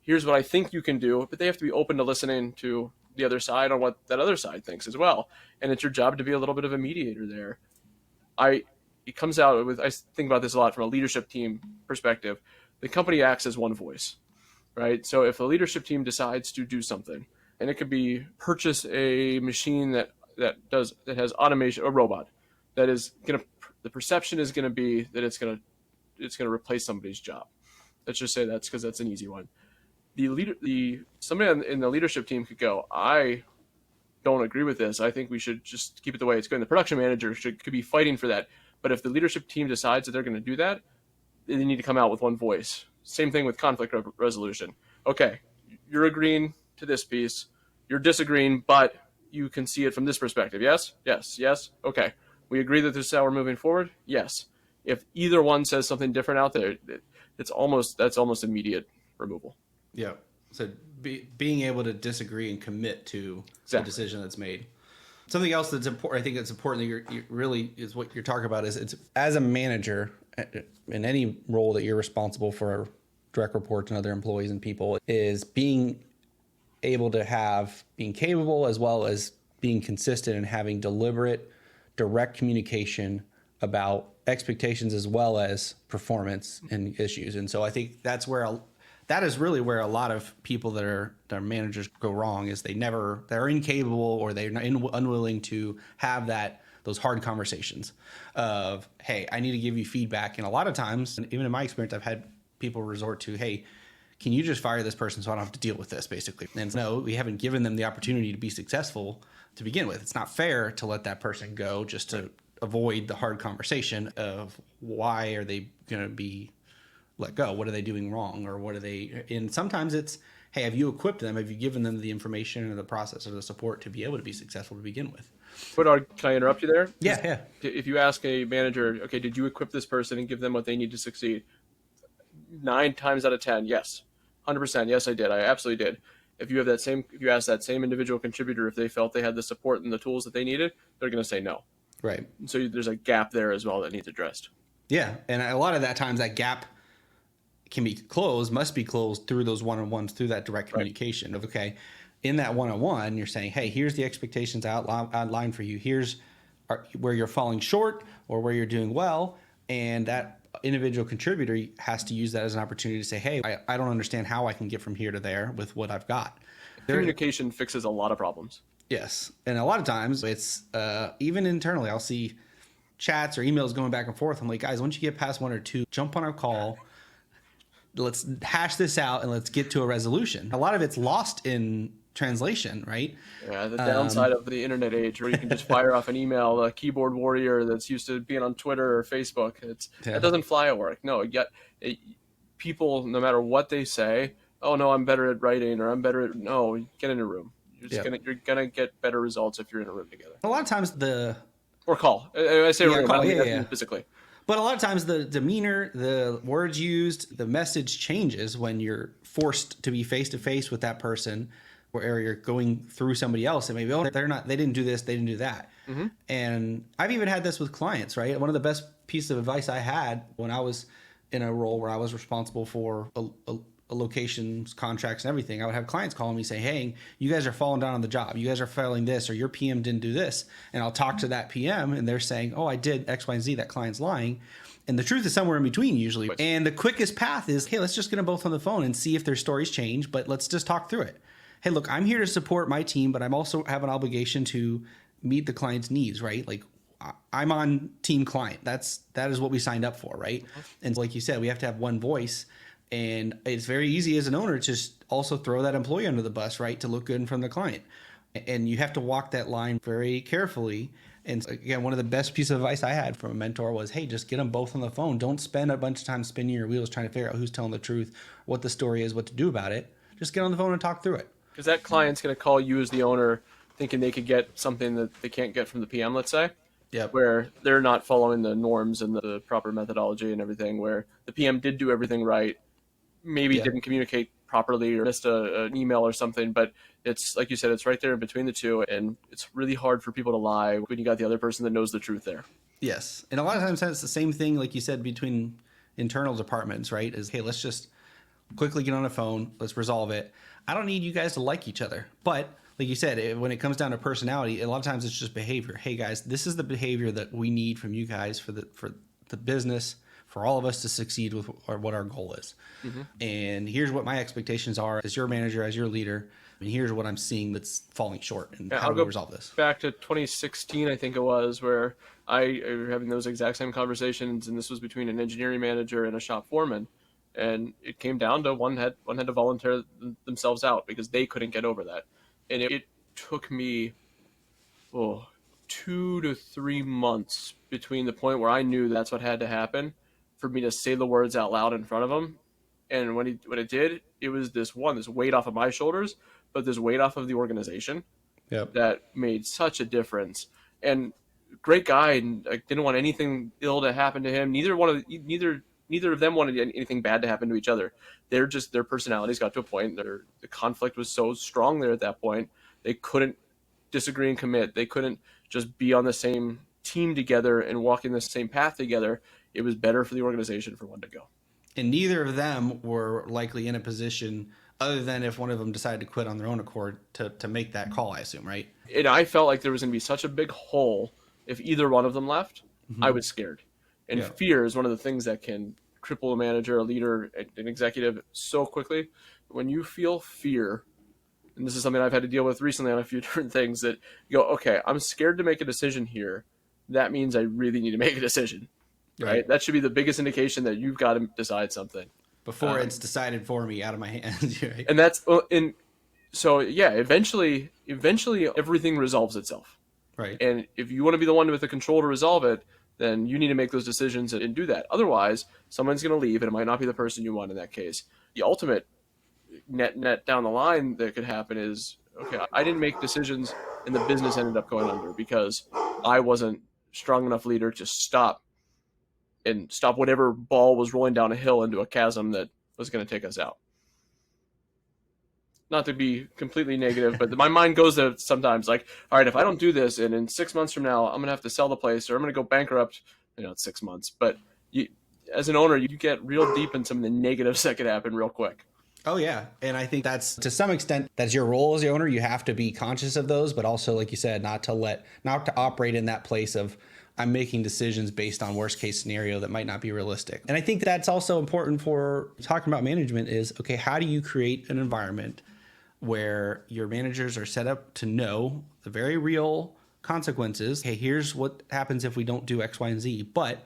Here's what I think you can do. But they have to be open to listening to the other side on what that other side thinks as well. And it's your job to be a little bit of a mediator there. it comes out with, I think about this a lot from a leadership team perspective. The company acts as one voice, right? So if a leadership team decides to do something, and it could be purchase a machine that has automation, a robot that is going to, the perception is going to be that it's going to replace somebody's job. Let's just say that's because that's an easy one. Somebody in the leadership team could go, I don't agree with this. I think we should just keep it the way it's going. The production manager could be fighting for that. But if the leadership team decides that they're going to do that, they need to come out with one voice. Same thing with conflict resolution. Okay, you're agreeing to this piece. You're disagreeing, but you can see it from this perspective. Yes? Yes. Yes? Okay. We agree that this is how we're moving forward? Yes. If either one says something different out there, that's almost immediate removal. Yeah. So being able to disagree and commit to the decision that's made. Something else that's important, I think that's important that you really is what you're talking about is it's as a manager in any role that you're responsible for direct reports and other employees and people is being able to being capable as well as being consistent and having deliberate, direct communication about expectations as well as performance and issues. And so I think that is really where a lot of people that are managers go wrong is they're incapable or they're unwilling to have those hard conversations of, hey, I need to give you feedback. And a lot of times, and even in my experience, I've had people resort to, hey, can you just fire this person so I don't have to deal with this, basically? And no, we haven't given them the opportunity to be successful to begin with. It's not fair to let that person go just to avoid the hard conversation of why are they going to be let go? What are they doing wrong? Or what are they, and sometimes it's, hey, have you equipped them? Have you given them the information or the process or the support to be able to be successful to begin with? Can I interrupt you there? Yeah. If you ask a manager, okay, did you equip this person and give them what they need to succeed? 9 times out of 10, yes. 100%, yes, I did. I absolutely did. If you ask that same individual contributor if they felt they had the support and the tools that they needed, they're going to say no. Right. So there's a gap there as well that needs addressed. Yeah, and a lot of that times that gap must be closed through those one-on-ones, through that direct communication of, okay, in that one-on-one, you're saying, hey, here's the expectations outlined for you. Here's where you're falling short or where you're doing well. And that individual contributor has to use that as an opportunity to say, hey, I don't understand how I can get from here to there with what I've got. Communication fixes a lot of problems. Yes. And a lot of times it's even internally, I'll see chats or emails going back and forth. I'm like, guys, once you get past 1 or 2, jump on a call. Let's hash this out and let's get to a resolution. A lot of it's lost in translation, right? Yeah, the downside of the internet age where you can just fire off an email, a keyboard warrior that's used to being on Twitter or Facebook. That doesn't fly at work. No, people, no matter what they say, oh no, I'm better at writing or no, get in a room. You're gonna get better results if you're in a room together. A lot of times or call. I say room, call, I mean physically. But a lot of times the demeanor, the words used, the message changes when you're forced to be face to face with that person, where you're going through somebody else and maybe, they didn't do this, they didn't do that. Mm-hmm. And I've even had this with clients, right? One of the best pieces of advice I had when I was in a role where I was responsible for locations, contracts, and everything, I would have clients calling me saying, hey, you guys are falling down on the job. You guys are failing this, or your PM didn't do this. And I'll talk to that PM and they're saying, oh, I did X, Y, and Z. That client's lying. And the truth is somewhere in between usually. And the quickest path is, hey, let's just get them both on the phone and see if their stories change, but let's just talk through it. Hey, look, I'm here to support my team, but I'm also have an obligation to meet the client's needs, right? Like I'm on team client. That is what we signed up for, right? Mm-hmm. And like you said, we have to have one voice. And it's very easy as an owner to just also throw that employee under the bus, right, to look good in front of the client. And you have to walk that line very carefully. And again, one of the best pieces of advice I had from a mentor was, hey, just get them both on the phone. Don't spend a bunch of time spinning your wheels trying to figure out who's telling the truth, what the story is, what to do about it. Just get on the phone and talk through it. Because that client's going to call you as the owner thinking they could get something that they can't get from the PM, let's say. Yep. Where they're not following the norms and the proper methodology and everything, where the PM did do everything right, maybe didn't communicate properly or missed an email or something, but it's like you said, it's right there in between the two, and it's really hard for people to lie when you got the other person that knows the truth there. Yes, and a lot of times it's the same thing, like you said, between internal departments, right? Is, hey, let's just quickly get on a phone, let's resolve it. I don't need you guys to like each other, but like you said, when it comes down to personality, a lot of times it's just behavior. Hey guys, this is the behavior that we need from you guys for the business, for all of us to succeed with what our goal is. And here's what my expectations are as your manager, as your leader. And here's what I'm seeing that's falling short, and how do we resolve this? Back to 2016, I think it was, where I were having those exact same conversations, and this was between an engineering manager and a shop foreman. And it came down to one had to volunteer themselves out because they couldn't get over that. And it took me 2 to 3 months between the point where I knew that's what had to happen for me to say the words out loud in front of him. And when it did, it was this weight off of my shoulders, but this weight off of the organization that made such a difference. And great guy, and I didn't want anything ill to happen to him. Neither of them wanted anything bad to happen to each other. Their personalities got to a point. The conflict was so strong there at that point. They couldn't disagree and commit. They couldn't just be on the same team together and walk in the same path together. It was better for the organization for one to go. And neither of them were likely in a position, other than if one of them decided to quit on their own accord, to make that call, I assume, right? And I felt like there was going to be such a big hole if either one of them left. I was scared. And fear is one of the things that can cripple a manager, a leader, an executive so quickly. When you feel fear, and this is something I've had to deal with recently on a few different things, that you go, okay, I'm scared to make a decision here. That means I really need to make a decision. Right? That should be the biggest indication that you've got to decide something before it's decided for me out of my hands. Right? And eventually everything resolves itself. Right. And if you want to be the one with the control to resolve it, then you need to make those decisions and do that. Otherwise, someone's going to leave, and it might not be the person you want in that case. The ultimate net down the line that could happen is, okay, I didn't make decisions, and the business ended up going under because I wasn't strong enough leader to stop whatever ball was rolling down a hill into a chasm that was going to take us out. Not to be completely negative, but my mind goes there sometimes, like, all right, if I don't do this, and in 6 months from now, I'm going to have to sell the place, or I'm going to go bankrupt. It's 6 months. But as an owner, you get real deep in some of the negatives that could happen real quick. Oh, yeah. And I think that's, to some extent, that's your role as the owner. You have to be conscious of those, but also, like you said, not to operate in that place of, I'm making decisions based on worst case scenario that might not be realistic. And I think that's also important for talking about management is, okay, how do you create an environment where your managers are set up to know the very real consequences? Hey, here's what happens if we don't do X, Y, and Z, but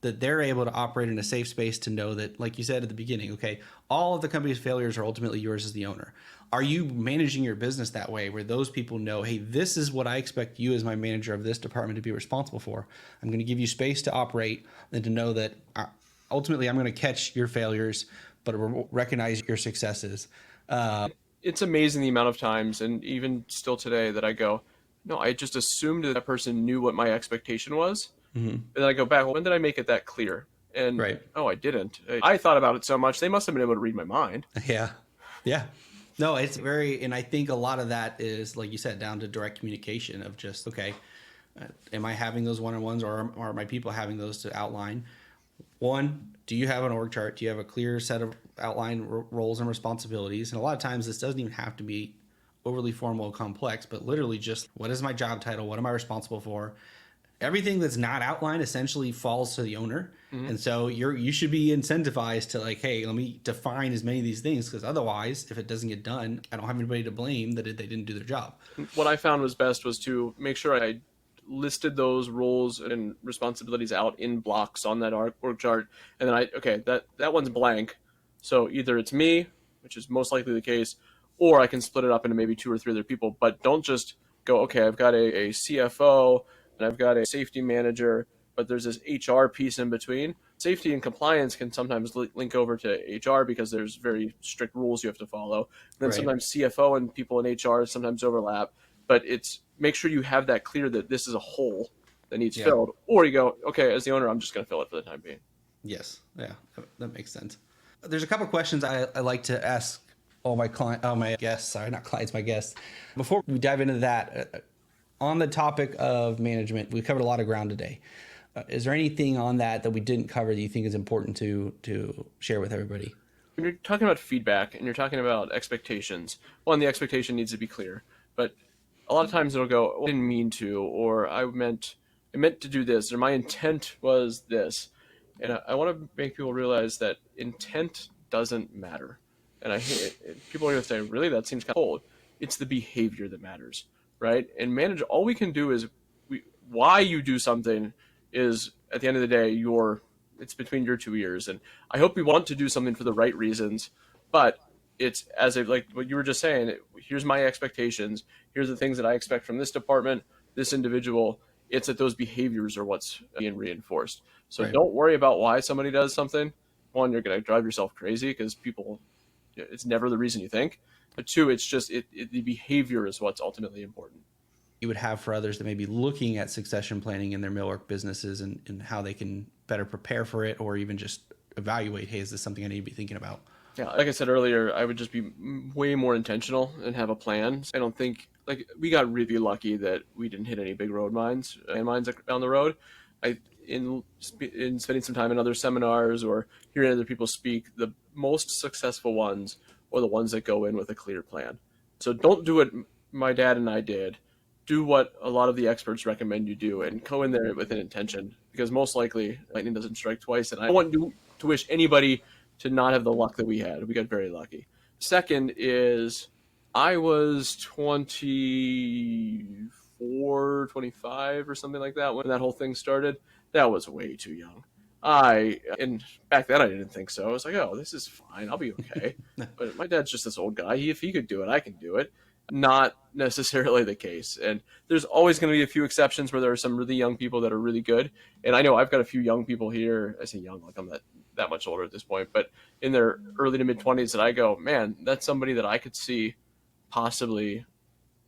that they're able to operate in a safe space to know that, like you said at the beginning, okay, all of the company's failures are ultimately yours as the owner. Are you managing your business that way where those people know, hey, this is what I expect you as my manager of this department to be responsible for. I'm going to give you space to operate and to know that ultimately I'm going to catch your failures, but recognize your successes. It's amazing the amount of times, and even still today, that I go, no, I just assumed that person knew what my expectation was. And then I go back, well, when did I make it that clear? And oh, I didn't. I thought about it so much, they must have been able to read my mind. Yeah. No, it's and I think a lot of that is, like you said, down to direct communication of just, okay, am I having those one-on-ones, or are my people having those to outline? One, do you have an org chart? Do you have a clear set of outlined roles and responsibilities? And a lot of times this doesn't even have to be overly formal or complex, but literally just, what is my job title? What am I responsible for? Everything that's not outlined essentially falls to the owner. And so you should be incentivized to, like, hey, let me define as many of these things, because otherwise, if it doesn't get done, I don't have anybody to blame that they didn't do their job. What I found was best was to make sure I listed those roles and responsibilities out in blocks on that org chart. And then that one's blank. So either it's me, which is most likely the case, or I can split it up into maybe 2 or 3 other people. But don't just go, okay, I've got a CFO and I've got a safety manager, but there's this HR piece in between. Safety and compliance can sometimes link over to HR because there's very strict rules you have to follow. And then sometimes CFO and people in HR sometimes overlap. But it's, make sure you have that clear that this is a hole that needs filled. Or you go, okay, as the owner, I'm just going to fill it for the time being. Yes. Yeah, that makes sense. There's a couple of questions I like to ask my guests. Sorry, not clients, my guests. Before we dive into that, on the topic of management, we covered a lot of ground today. Is there anything on that we didn't cover that you think is important to share with everybody? When you're talking about feedback and you're talking about expectations, one, the expectation needs to be clear. But a lot of times it'll go, "Oh, I didn't mean to," or I meant to do this, or my intent was this. And I want to make people realize that intent doesn't matter. And I hate it. People are going to say, "Really? That seems kind of cold." It's the behavior that matters, right? And manage, all we can do is why you do something is, at the end of the day, it's between your two ears. And I hope we want to do something for the right reasons, but it's like what you were just saying, here's my expectations. Here's the things that I expect from this department, this individual. It's that those behaviors are what's being reinforced. So Right. don't worry about why somebody does something. One, you're going to drive yourself crazy because it's never the reason you think. But two, it's just the behavior is what's ultimately important. You would have for others that may be looking at succession planning in their millwork businesses and how they can better prepare for it, or even just evaluate, hey, is this something I need to be thinking about? Yeah, like I said earlier, I would just be way more intentional and have a plan. I don't think, like, we got really lucky that we didn't hit any big road mines down the road. In spending some time in other seminars or hearing other people speak, the most successful ones are the ones that go in with a clear plan. So don't do what my dad and I did. Do what a lot of the experts recommend you do, and go in there with an intention, because most likely lightning doesn't strike twice. And I don't want to wish anybody to not have the luck that we had. We got very lucky. Second is, I was 24, 25 or something like that when that whole thing started. That was way too young. And back then I didn't think so. I was like, oh, this is fine. I'll be okay. But my dad's just this old guy. If he could do it, I can do it. Not necessarily the case. And there's always going to be a few exceptions where there are some really young people that are really good. And I know I've got a few young people here. I say young, like I'm that much older at this point, but in their early to mid 20s that I go, man, that's somebody that I could see possibly,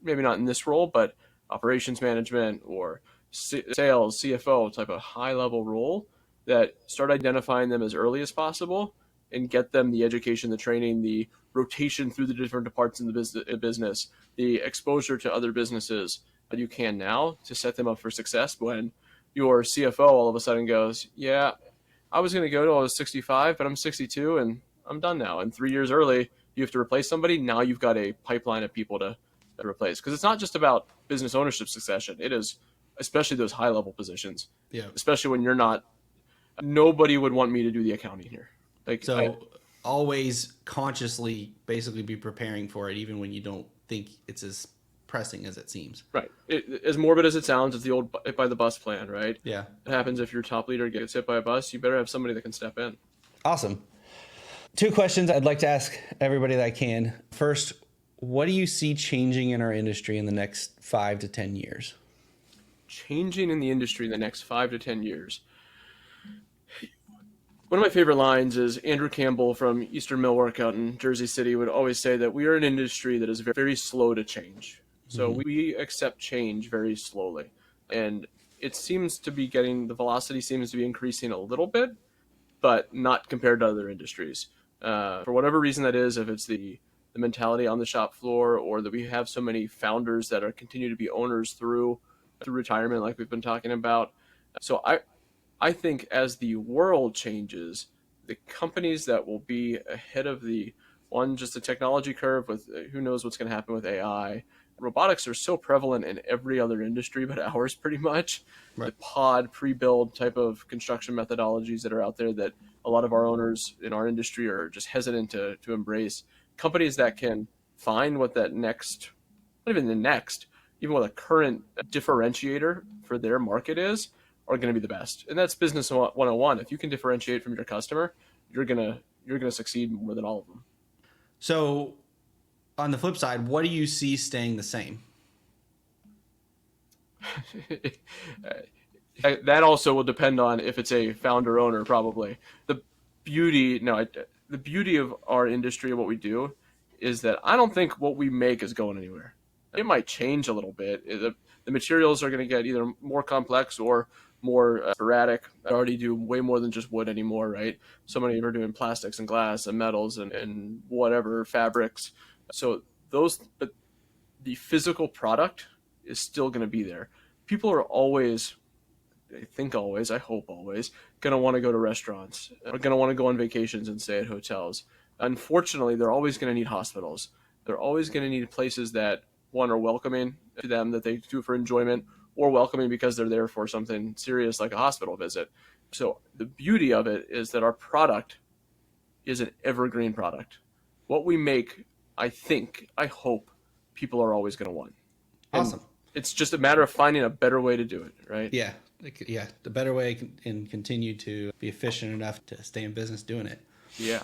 maybe not in this role, but operations management or sales, CFO type of high level role, that start identifying them as early as possible and get them the education, the training, the rotation through the different departments in the business, the exposure to other businesses that you can now to set them up for success when your CFO all of a sudden goes, yeah, I was going to go till I was 65, but I'm 62 and I'm done now. And 3 years early, you have to replace somebody. Now you've got a pipeline of people to replace. Because it's not just about business ownership succession. It is especially those high level positions. Yeah. Especially when you're not, nobody would want me to do the accounting here. Always consciously basically be preparing for it, even when you don't think it's as pressing as it seems. Right. As morbid as it sounds, it's the old hit by the bus plan, right? Yeah. It happens if your top leader gets hit by a bus, you better have somebody that can step in. Awesome. 2 questions I'd like to ask everybody that I can. First, what do you see changing in our industry in the next 5 to 10 years? Changing in the industry in the next 5 to 10 years. One of my favorite lines is Andrew Campbell from Eastern Millwork out in Jersey City would always say that we are an industry that is very, very slow to change. So we accept change very slowly. And it seems to be the velocity seems to be increasing a little bit, but not compared to other industries. For whatever reason that is, if it's the mentality on the shop floor, or that we have so many founders that continue to be owners through retirement, like we've been talking about. So I think as the world changes, the companies that will be ahead of just the technology curve with who knows what's going to happen with AI. Robotics are so prevalent in every other industry but ours, pretty much. Right. The pod pre-build type of construction methodologies that are out there that a lot of our owners in our industry are just hesitant to embrace. Companies that can find what that next, not even the next, even what a current differentiator for their market is, are going to be the best. And that's business 101. If you can differentiate from your customer, you're going to succeed more than all of them. So on the flip side, what do you see staying the same? That also will depend on if it's a founder owner, probably. The beauty of our industry and what we do is that I don't think what we make is going anywhere. It might change a little bit. The materials are going to get either more complex or more sporadic. I already do way more than just wood anymore, right? So many are doing plastics and glass and metals and whatever, fabrics. But the physical product is still going to be there. People are always, I hope always, going to want to go to restaurants, are going to want to go on vacations and stay at hotels. Unfortunately, they're always going to need hospitals. They're always going to need places that one, are welcoming to them, that they do for enjoyment, or welcoming because they're there for something serious like a hospital visit. So the beauty of it is that our product is an evergreen product. What we make, I hope people are always going to want. And awesome. It's just a matter of finding a better way to do it, right? Yeah. The better way and continue to be efficient enough to stay in business doing it. Yeah.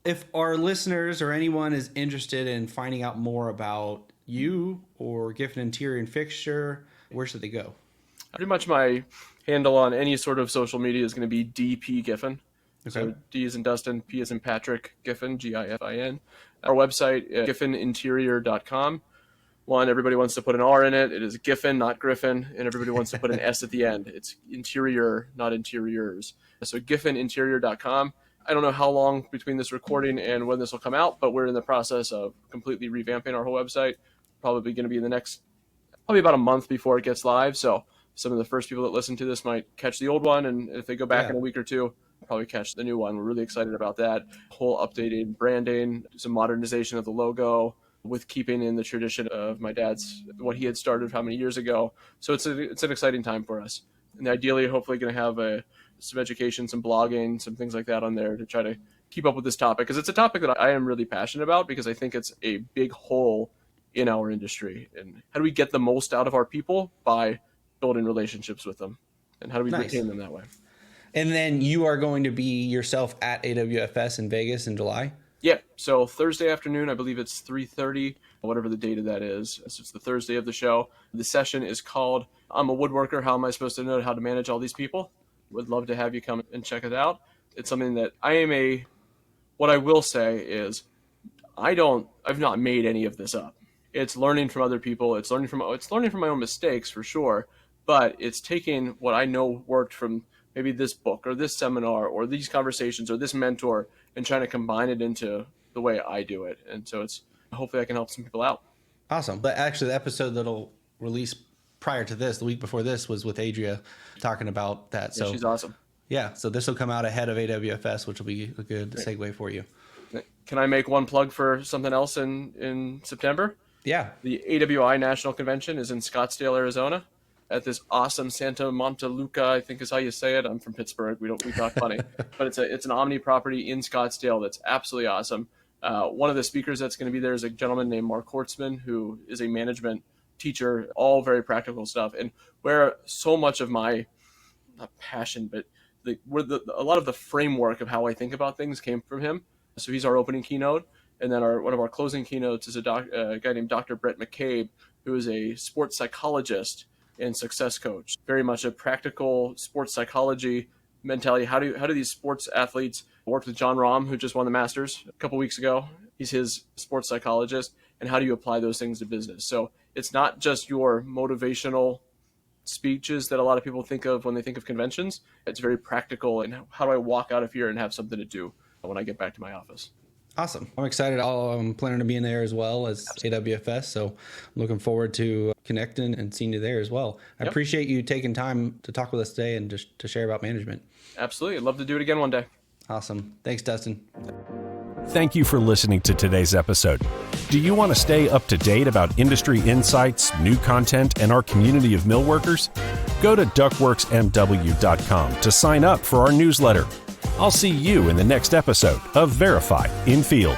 If our listeners or anyone is interested in finding out more about you or Giffin Interior and Fixture, where should they go? Pretty much my handle on any sort of social media is going to be DP Giffin. Okay. So D is in Dustin, P is in Patrick, Giffin, Giffin. Our website, giffininterior.com. One, everybody wants to put an R in it. It is Giffin, not Griffin. And everybody wants to put an S at the end. It's interior, not interiors. So giffininterior.com. I don't know how long between this recording and when this will come out, but we're in the process of completely revamping our whole website. Probably going to be in the next, probably about a month before it gets live. So some of the first people that listen to this might catch the old one. And if they go back in a week or two, probably catch the new one. We're really excited about that. Whole updated branding, some modernization of the logo, with keeping in the tradition of my dad's, what he had started how many years ago. So it's an exciting time for us. And ideally, hopefully going to have some education, some blogging, some things like that on there to try to keep up with this topic. Because it's a topic that I am really passionate about, because I think it's a big hole in our industry. And how do we get the most out of our people? By building relationships with them. And how do we retain them that way? And then you are going to be yourself at AWFS in Vegas in July? Yeah, so Thursday afternoon, I believe it's 3:30, whatever the date of that is. So it's the Thursday of the show. The session is called, I'm a Woodworker, how am I supposed to know how to manage all these people? Would love to have you come and check it out. It's something that what I will say is, I've not made any of this up. It's learning from other people. It's learning from my own mistakes for sure, but it's taking what I know worked from maybe this book or this seminar or these conversations or this mentor, and trying to combine it into the way I do it. And so hopefully I can help some people out. Awesome. But actually the episode that'll release prior to this, the week before this, was with Adria talking about that. So she's awesome. Yeah. So this will come out ahead of AWFS, which will be a good segue for you. Can I make one plug for something else in September? Yeah. The AWI National Convention is in Scottsdale, Arizona, at this awesome Santa Monteluca, I think is how you say it. I'm from Pittsburgh. We talk funny, but it's an Omni property in Scottsdale that's absolutely awesome. One of the speakers that's going to be there is a gentleman named Mark Hortzman, who is a management teacher, all very practical stuff, and where so much of my, not passion, but a lot of the framework of how I think about things came from him. So he's our opening keynote, and then one of our closing keynotes is a guy named Dr. Brett McCabe, who is a sports psychologist and success coach. Very much a practical sports psychology mentality. How do these sports athletes work with John Rahm, who just won the Masters a couple weeks ago? He's his sports psychologist. And how do you apply those things to business? So it's not just your motivational speeches that a lot of people think of when they think of conventions. It's very practical. And how do I walk out of here and have something to do when I get back to my office? Awesome. I'm excited. I'm planning to be in there as well as AWFS. So I'm looking forward to connecting and seeing you there as well. I appreciate you taking time to talk with us today and just to share about management. Absolutely. I'd love to do it again one day. Awesome. Thanks, Dustin. Thank you for listening to today's episode. Do you want to stay up to date about industry insights, new content, and our community of millworkers? Go to ductworksmw.com to sign up for our newsletter. I'll see you in the next episode of Verify in Field.